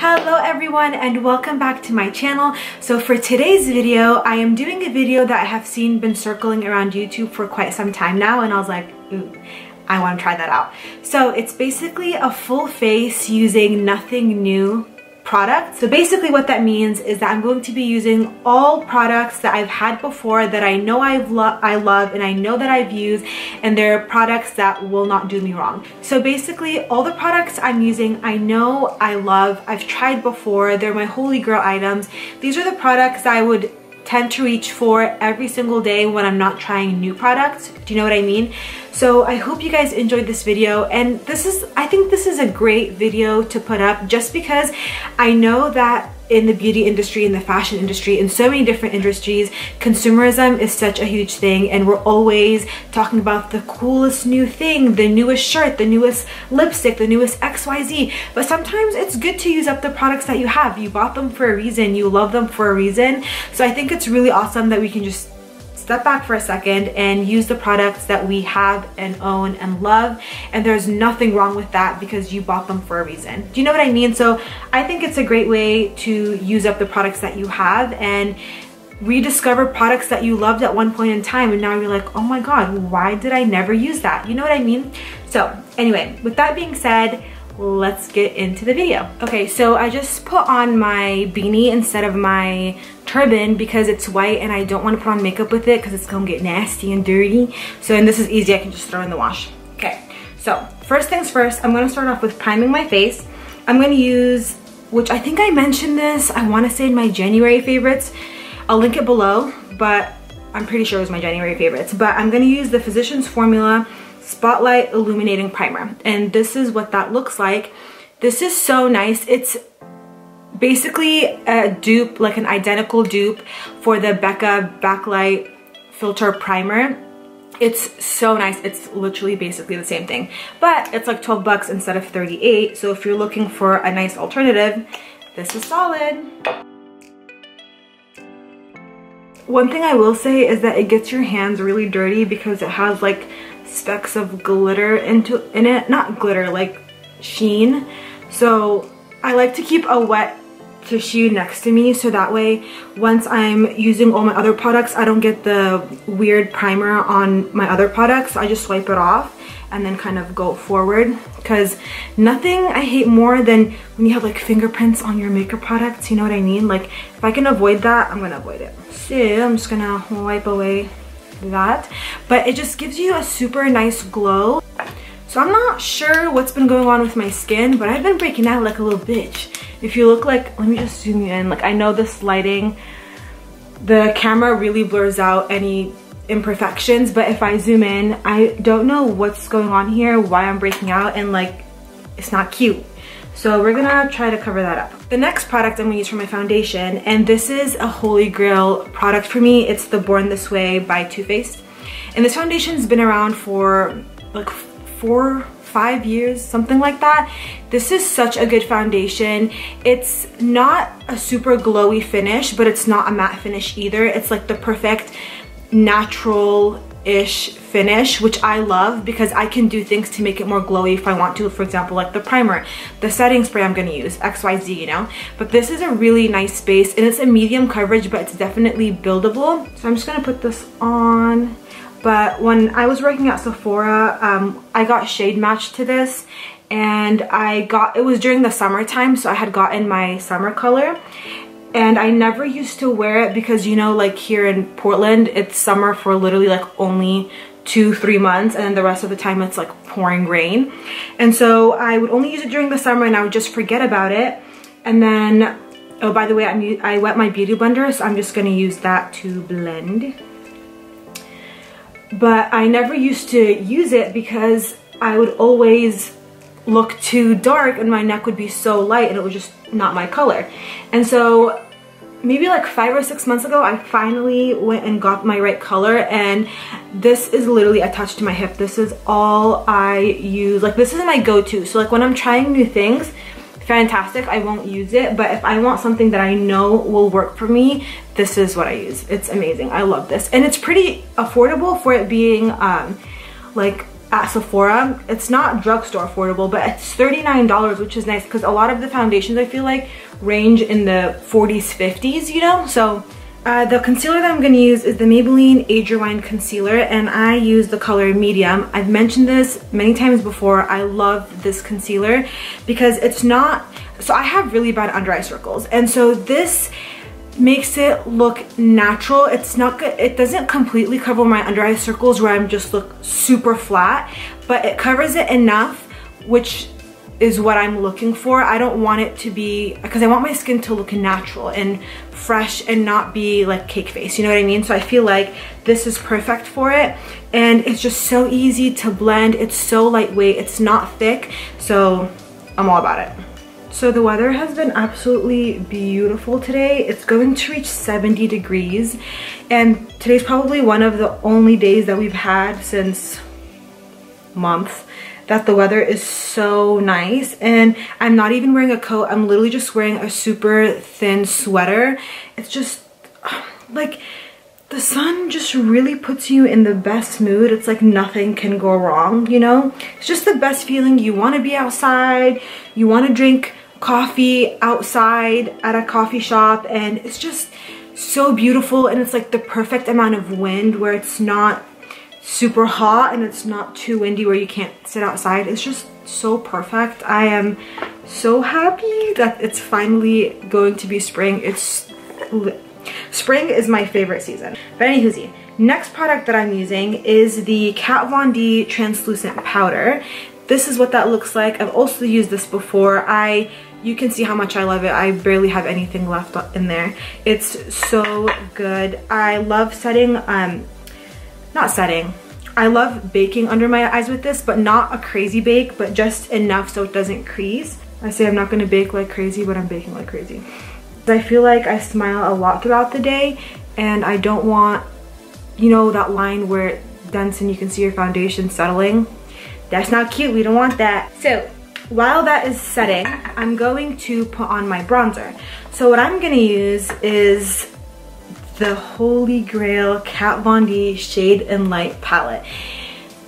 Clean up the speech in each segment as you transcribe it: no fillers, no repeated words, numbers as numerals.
Hello everyone and welcome back to my channel. So for today's video, I am doing a video that I have seen been circling around YouTube for quite some time now, and I was like, ooh, I want to try that out. So it's basically a full face using nothing new product. So basically what that means is that I'm going to be using all products that I've had before that I know I love and I know that I've used, and they're products that will not do me wrong. So basically all the products I'm using I know I love, I've tried before, they're my holy grail items. These are the products I would tend to reach for every single day when I'm not trying new products. Do you know what I mean? So I hope you guys enjoyed this video, and I think this is a great video to put up just because I know that in the beauty industry, in the fashion industry, in so many different industries, consumerism is such a huge thing, and we're always talking about the coolest new thing, the newest shirt, the newest lipstick, the newest XYZ. But sometimes it's good to use up the products that you have. You bought them for a reason, you love them for a reason. So I think it's really awesome that we can just step back for a second and use the products that we have and own and love, and there's nothing wrong with that because you bought them for a reason. Do you know what I mean? So I think it's a great way to use up the products that you have and rediscover products that you loved at one point in time, and now you're like, oh my god, why did I never use that? You know what I mean? So anyway, with that being said, let's get into the video. Okay, so I just put on my beanie instead of my turban because it's white and I don't want to put on makeup with it because it's gonna get nasty and dirty. So, and this is easy, I can just throw in the wash. Okay, so first things first, I'm gonna start off with priming my face. I'm gonna use, which I think I mentioned this, I wanna say in my January favorites. I'll link it below, but I'm pretty sure it was my January favorites. But I'm gonna use the Physicians Formula Spotlight Illuminating Primer, and this is what that looks like. This is so nice. It's basically a dupe, like an identical dupe for the Becca Backlight Filter Primer. It's so nice. It's literally basically the same thing, but it's like 12 bucks instead of 38. So if you're looking for a nice alternative, this is solid. One thing I will say is that it gets your hands really dirty because it has like specks of glitter in it, not glitter, like sheen. So I like to keep a wet tissue next to me so that way once I'm using all my other products, I don't get the weird primer on my other products. I just swipe it off and then kind of go forward, because nothing I hate more than when you have like fingerprints on your makeup products. You know what I mean? Like if I can avoid that, I'm gonna avoid it. So I'm just gonna wipe away that, but it just gives you a super nice glow. So I'm not sure what's been going on with my skin, but I've been breaking out like a little bitch. If you look, like, let me just zoom you in. Like, I know this lighting, the camera really blurs out any imperfections, but if I zoom in, I don't know what's going on here, why I'm breaking out, and like, it's not cute. So we're gonna try to cover that up. The next product I'm gonna use for my foundation, and this is a holy grail product for me, it's the Born This Way by Too Faced. And this foundation's been around for like 4-5 years, something like that. This is such a good foundation. It's not a super glowy finish, but it's not a matte finish either. It's like the perfect natural-ish finish, which I love because I can do things to make it more glowy if I want to. For example, like the primer, the setting spray I'm gonna use, XYZ, you know? But this is a really nice base, and it's a medium coverage, but it's definitely buildable. So I'm just gonna put this on. But when I was working at Sephora, I got shade matched to this, and it was during the summertime, so I had gotten my summer color. And I never used to wear it because, you know, like here in Portland, it's summer for literally like only 2-3 months, and then the rest of the time it's like pouring rain. And so I would only use it during the summer, and I would just forget about it. And then, oh, by the way, I wet my beauty blender, so I'm just gonna use that to blend. But I never used to use it because I would always look too dark and my neck would be so light and it was just not my color. And so maybe like 5 or 6 months ago, I finally went and got my right color, and this is literally attached to my hip. This is all I use. Like, this is my go-to. So like when I'm trying new things, fantastic, I won't use it, but if I want something that I know will work for me, this is what I use. It's amazing. I love this, and it's pretty affordable for it being like at Sephora. It's not drugstore affordable, but it's $39, which is nice because a lot of the foundations I feel like range in the 40s, 50s, you know? So the concealer that I'm going to use is the Maybelline Age Rewind Concealer, and I use the color medium. I've mentioned this many times before. I love this concealer because it's not, so I have really bad under eye circles, and so this makes it look natural. It's not good, it doesn't completely cover my under eye circles where I'm just look super flat, but it covers it enough, which is what I'm looking for. I don't want it to be, because I want my skin to look natural and fresh and not be like cake face, you know what I mean? So I feel like this is perfect for it, and it's just so easy to blend. It's so lightweight, it's not thick, so I'm all about it. So the weather has been absolutely beautiful today. It's going to reach 70 degrees, and today's probably one of the only days that we've had since months that the weather is so nice, and I'm not even wearing a coat. I'm literally just wearing a super thin sweater. It's just like the sun just really puts you in the best mood. It's like nothing can go wrong, you know? It's just the best feeling. You want to be outside, you want to drink coffee outside at a coffee shop, and it's just so beautiful, and it's like the perfect amount of wind where it's not super hot and it's not too windy where you can't sit outside. It's just so perfect. I am so happy that it's finally going to be spring. Spring is my favorite season. But anywho, next product that I'm using is the Kat Von D translucent powder. This is what that looks like. I've also used this before. You can see how much I love it. I barely have anything left in there. It's so good. I love I love baking under my eyes with this, but not a crazy bake, but just enough so it doesn't crease. I say I'm not gonna bake like crazy, but I'm baking like crazy. I feel like I smile a lot throughout the day, and I don't want, you know, that line where it dents and you can see your foundation settling. That's not cute, we don't want that. So while that is setting, I'm going to put on my bronzer. So what I'm gonna use is the Holy Grail Kat Von D Shade and Light palette.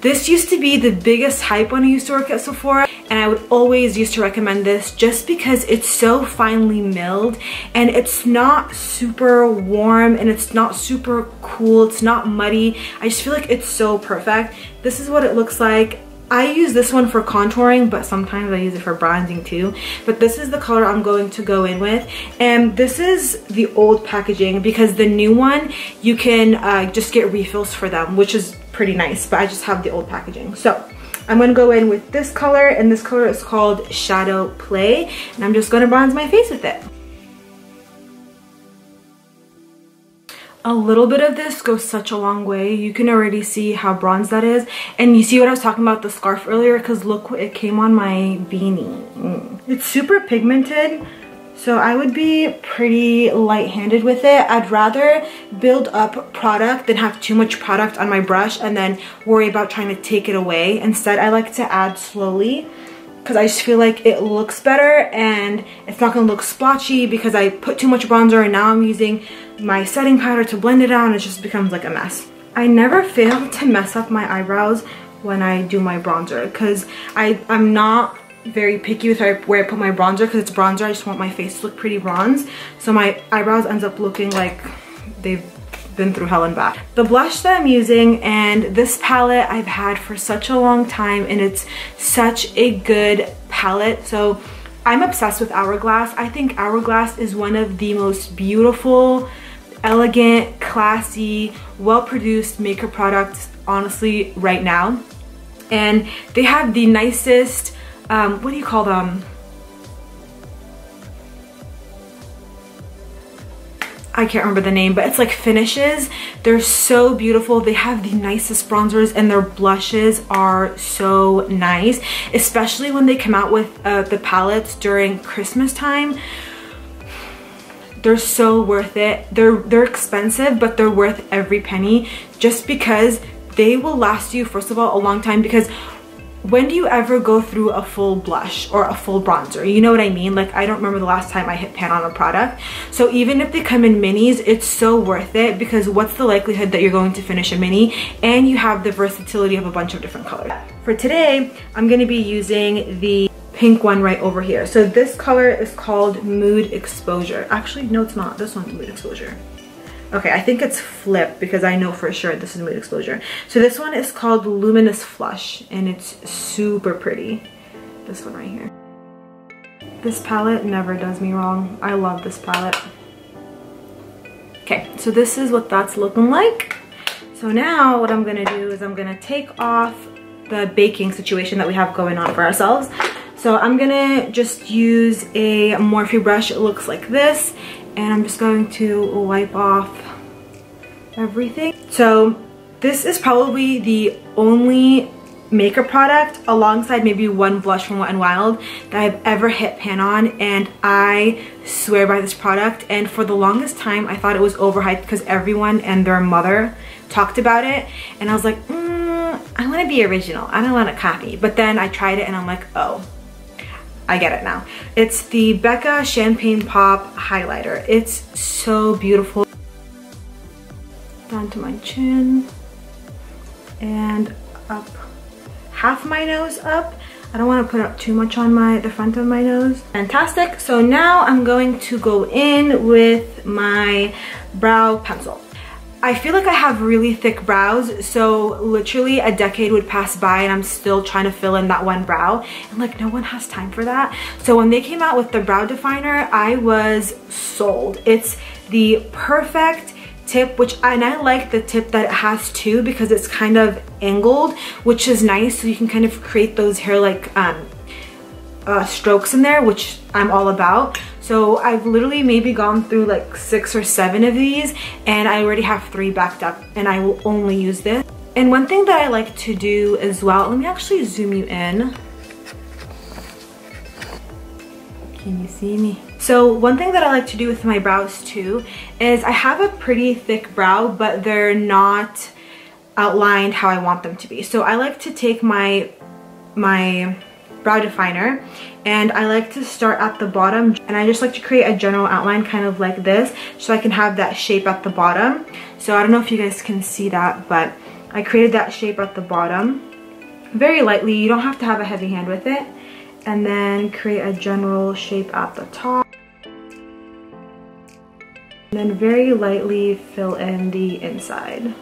This used to be the biggest hype when I used to work at Sephora, and I would always used to recommend this just because it's so finely milled, and it's not super warm, and it's not super cool, it's not muddy. I just feel like it's so perfect. This is what it looks like. I use this one for contouring, but sometimes I use it for bronzing too. But this is the color I'm going to go in with. And this is the old packaging, because the new one, you can just get refills for them, which is pretty nice. But I just have the old packaging. So I'm going to go in with this color, and this color is called Shadow Play. And I'm just going to bronze my face with it. A little bit of this goes such a long way. You can already see how bronzed that is. And you see what I was talking about the scarf earlier, because look what it came on my beanie. It's super pigmented, so I would be pretty light-handed with it. I'd rather build up product than have too much product on my brush and then worry about trying to take it away. Instead, I like to add slowly, because I just feel like it looks better and it's not gonna look splotchy because I put too much bronzer and now I'm using my setting powder to blend it out, and it just becomes like a mess. I never fail to mess up my eyebrows when I do my bronzer, because I'm not very picky with where I put my bronzer, because it's bronzer. I just want my face to look pretty bronze, so my eyebrows ends up looking like they've been through hell and back. The blush that I'm using, and this palette I've had for such a long time, and it's such a good palette. So I'm obsessed with Hourglass. I think Hourglass is one of the most beautiful, elegant, classy, well-produced makeup products, honestly, right now. And they have the nicest, what do you call them? I can't remember the name, but it's like finishes. They're so beautiful. They have the nicest bronzers, and their blushes are so nice, especially when they come out with the palettes during Christmas time. They're so worth it. They're expensive, but they're worth every penny, just because they will last you, first of all, a long time, because when do you ever go through a full blush or a full bronzer? You know what I mean? Like, I don't remember the last time I hit pan on a product. So even if they come in minis, it's so worth it, because what's the likelihood that you're going to finish a mini and you have the versatility of a bunch of different colors. For today, I'm going to be using the pink one right over here. So this color is called Mood Exposure. Actually, no, it's not. This one's Mood Exposure. Okay, I think it's flipped because I know for sure this is Mood Exposure. So this one is called Luminous Flush, and it's super pretty. This one right here. This palette never does me wrong. I love this palette. Okay, so this is what that's looking like. So now what I'm gonna do is I'm gonna take off the baking situation that we have going on for ourselves. So I'm gonna just use a Morphe brush. It looks like this. And I'm just going to wipe off everything. So this is probably the only makeup product, alongside maybe one blush from Wet n Wild, that I've ever hit pan on, and I swear by this product. And for the longest time I thought it was overhyped because everyone and their mother talked about it, and I was like, I want to be original, I don't want to copy. But then I tried it and I'm like, oh, I get it now. It's the Becca Champagne Pop Highlighter. It's so beautiful. Down to my chin and up half my nose up. I don't want to put up too much on the front of my nose. Fantastic. So now I'm going to go in with my brow pencil. I feel like I have really thick brows, so literally a decade would pass by and I'm still trying to fill in that one brow, and like no one has time for that. So when they came out with the brow definer, I was sold. It's the perfect tip, and I like the tip that it has too, because it's kind of angled, which is nice, so you can kind of create those hair like strokes in there, which I'm all about. So I've literally maybe gone through like 6 or 7 of these, and I already have 3 backed up, and I will only use this. And one thing that I like to do as well, let me actually zoom you in. Can you see me? So one thing that I like to do with my brows too is I have a pretty thick brow, but they're not outlined how I want them to be. So I like to take my brow definer, and I like to start at the bottom, and I just like to create a general outline kind of like this, so I can have that shape at the bottom. So I don't know if you guys can see that, but I created that shape at the bottom very lightly. You don't have to have a heavy hand with it. And then create a general shape at the top, and then very lightly fill in the inside.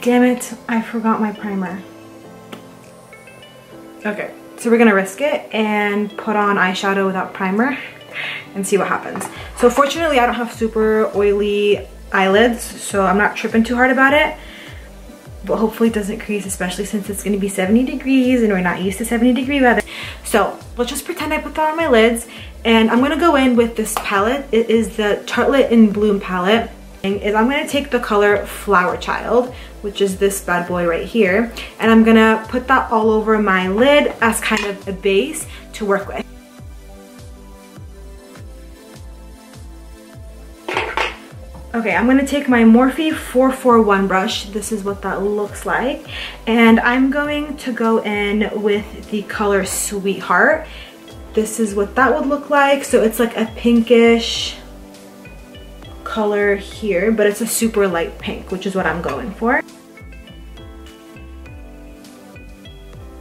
Damn it, I forgot my primer. Okay, so we're gonna risk it and put on eyeshadow without primer and see what happens. So fortunately I don't have super oily eyelids, so I'm not tripping too hard about it, but hopefully it doesn't crease, especially since it's gonna be 70 degrees and we're not used to 70-degree weather. So let's just pretend I put that on my lids, and I'm gonna go in with this palette. It is the Tartlette in Bloom palette. I'm gonna take the color Flower Child, which is this bad boy right here, and I'm gonna put that all over my lid as kind of a base to work with. Okay, I'm gonna take my Morphe 441 brush. This is what that looks like. And I'm going to go in with the color Sweetheart. This is what that would look like. So it's like a pinkish color here, but it's a super light pink, which is what I'm going for.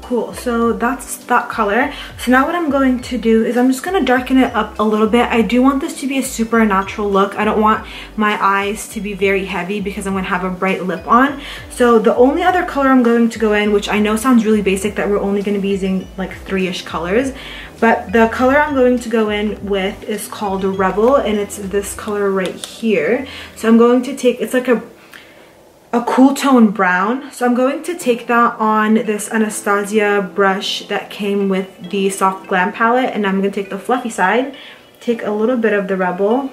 Cool, so that's that color. So now what I'm going to do is I'm just going to darken it up a little bit. I do want this to be a super natural look. I don't want my eyes to be very heavy because I'm going to have a bright lip on. So the only other color I'm going to go in, which I know sounds really basic that we're only going to be using like 3-ish colors, but the color I'm going to go in with is called Rebel, and it's this color right here. So I'm going to take, it's like a cool tone brown. So I'm going to take that on this Anastasia brush that came with the Soft Glam palette, and I'm going to take the fluffy side, take a little bit of the Rebel,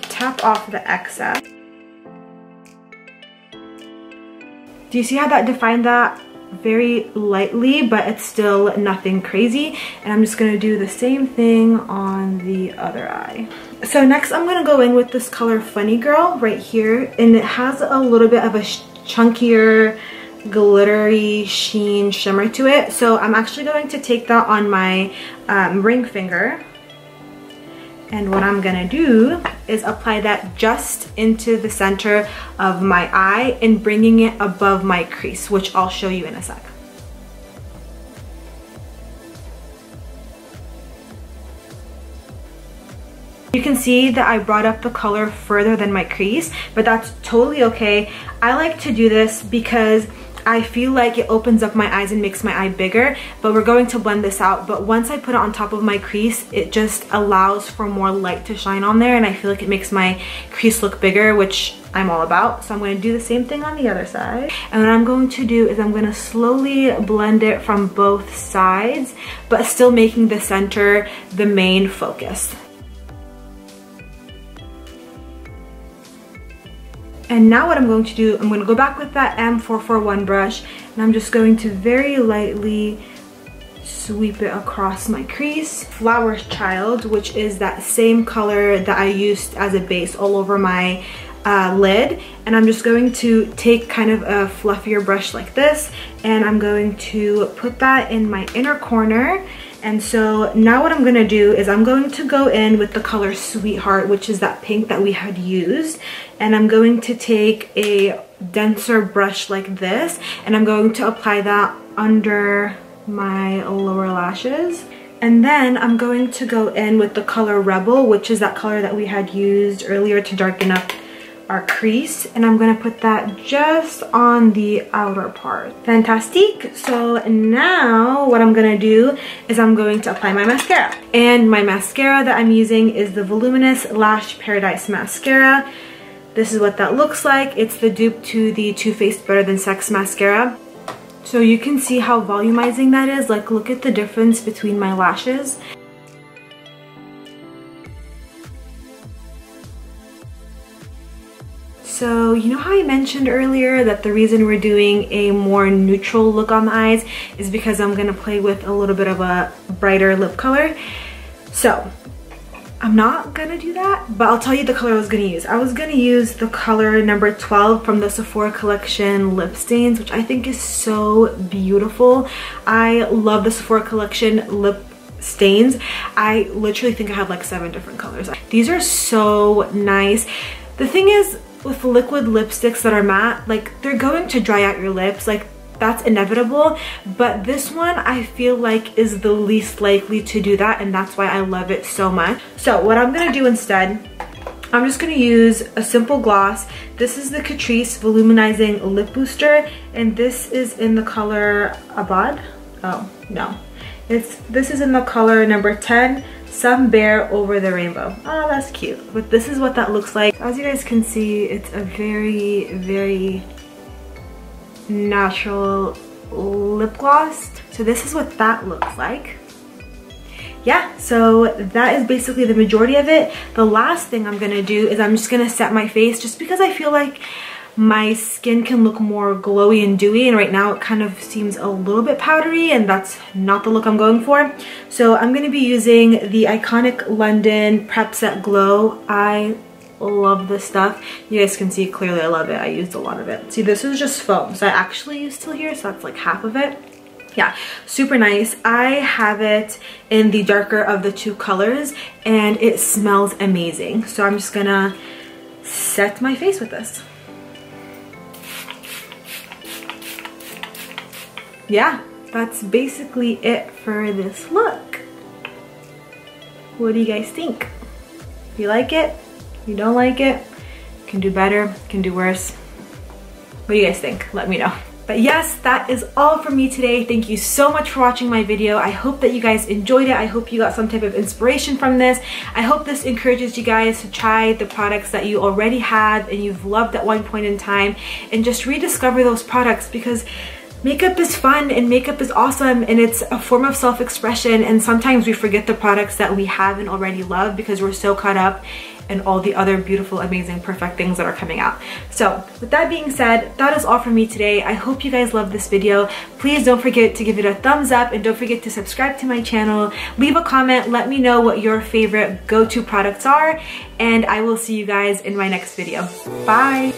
tap off the excess. Do you see how that defined that very lightly, but it's still nothing crazy? And I'm just going to do the same thing on the other eye. So next I'm going to go in with this color Funny Girl right here, and it has a little bit of a chunkier glittery sheen shimmer to it. So I'm actually going to take that on my ring finger. And what I'm gonna do is apply that just into the center of my eye and bringing it above my crease, which I'll show you in a sec. You can see that I brought up the color further than my crease, but that's totally okay. I like to do this because I feel like it opens up my eyes and makes my eye bigger, but we're going to blend this out. But once I put it on top of my crease, it just allows for more light to shine on there, and I feel like it makes my crease look bigger, which I'm all about. So I'm going to do the same thing on the other side. And what I'm going to do is I'm going to slowly blend it from both sides, but still making the center the main focus. And now what I'm going to do, I'm going to go back with that M441 brush, and I'm just going to very lightly sweep it across my crease. Flower Child, which is that same color that I used as a base all over my lid. And I'm just going to take kind of a fluffier brush like this, and I'm going to put that in my inner corner. And so now what I'm gonna do is I'm going to go in with the color Sweetheart, which is that pink that we had used. And I'm going to take a denser brush like this, and I'm going to apply that under my lower lashes. And then I'm going to go in with the color Rebel, which is that color that we had used earlier to darken up our crease, and I'm gonna put that just on the outer part. Fantastic. So now what I'm gonna do is I'm going to apply my mascara, and my mascara that I'm using is the Luminous Lash Paradise Mascara. This is what that looks like. It's the dupe to the Too Faced Better Than Sex mascara. So you can see how volumizing that is. Like, look at the difference between my lashes. So you know how I mentioned earlier that the reason we're doing a more neutral look on the eyes is because I'm gonna play with a little bit of a brighter lip color. So I'm not gonna do that, but I'll tell you the color I was gonna use. I was gonna use the color number 12 from the Sephora collection Lip Stains, which I think is so beautiful. I love the Sephora collection lip stains. I literally think I have like 7 different colors. These are so nice. The thing is, with liquid lipsticks that are matte, like, they're going to dry out your lips, like, that's inevitable, but this one I feel like is the least likely to do that, and that's why I love it so much. So what I'm gonna do instead, I'm just gonna use a simple gloss. This is the Catrice Volumizing Lip Booster, and this is in the color Abad. Oh no, this is in the color number 10, Some Bear Over the Rainbow. Oh, that's cute. But this is what that looks like. As you guys can see, it's a very, very natural lip gloss. So this is what that looks like. Yeah, so that is basically the majority of it. The last thing I'm gonna do is I'm just gonna set my face, just because I feel like my skin can look more glowy and dewy, and right now it kind of seems a little bit powdery, and that's not the look I'm going for. So I'm going to be using the iconic London Prep Set Glow. I love this stuff. You guys can see clearly I love it. I used a lot of it. See, this is just foam, so I actually used till here, so that's like half of it. Yeah, super nice. I have it in the darker of the 2 colors, and it smells amazing. So I'm just gonna set my face with this. Yeah, that's basically it for this look. What do you guys think? You like it? You don't like it? Can do better, can do worse. What do you guys think? Let me know. But yes, that is all from me today. Thank you so much for watching my video. I hope that you guys enjoyed it. I hope you got some type of inspiration from this. I hope this encourages you guys to try the products that you already have and you've loved at one point in time, and just rediscover those products, because makeup is fun and makeup is awesome, and it's a form of self-expression, and sometimes we forget the products that we have and already love because we're so caught up in all the other beautiful, amazing, perfect things that are coming out. So with that being said, that is all from me today. I hope you guys loved this video. Please don't forget to give it a thumbs up, and don't forget to subscribe to my channel. Leave a comment, let me know what your favorite go-to products are, and I will see you guys in my next video. Bye!